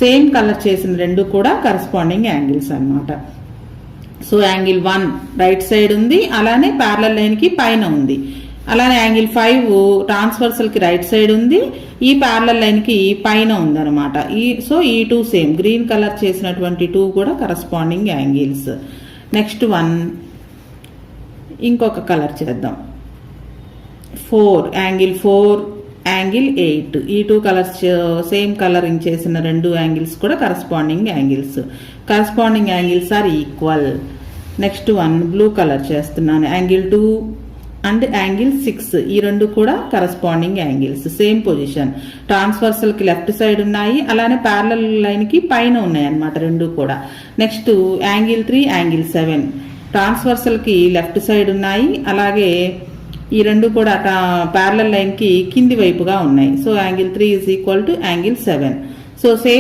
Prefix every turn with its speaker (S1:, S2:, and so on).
S1: Same colour చేసిన రెండు కూడా కరస్పాండింగ్ యాంగిల్స్ అన్నమాట. సో యాంగిల్ 1 రైట్ సైడ్ ఉంది, అలానే ప్యారలల్ లైన్ కి పైన ఉంది. అలానే యాంగిల్ 5 ట్రాన్స్వర్సల్ కి రైట్ సైడ్ ఉంది, ఈ ప్యారలల్ లైన్ కి పైన ఉంది అనమాట. సో ఈ 2 సేమ్ గ్రీన్ కలర్ చేసినటువంటి 2 కూడా కరస్పాండింగ్ యాంగిల్స్. నెక్స్ట్ 1 ఇంకొక కలర్ చేద్దాం. 4 యాంగిల్ 4 యాంగిల్ 8 ఈ 2 కలర్స్ సేమ్ కలరింగ్ చేసిన రెండు యాంగిల్స్ కూడా corresponding angles. Corresponding angles are equal. Next 1 blue colour చేస్తున్నాను. యాంగిల్ 2 అండ్ యాంగిల్ 6 ఈ రెండు కూడా corresponding angles. Same position, transversal కి లెఫ్ట్ సైడ్ ఉన్నాయి, అలానే ప్యారలల్ లైన్ కి పైన ఉన్నాయి అన్నమాట రెండు కూడా. నెక్స్ట్ యాంగిల్ 3 యాంగిల్ 7 ట్రాన్స్వర్సల్ కి లెఫ్ట్ సైడ్ ఉన్నాయి, అలాగే ఈ రెండు కూడా ప్యారలల్ లైన్ కి కింది వైపుగా ఉన్నాయి. So angle 3 is equal to angle 7. So same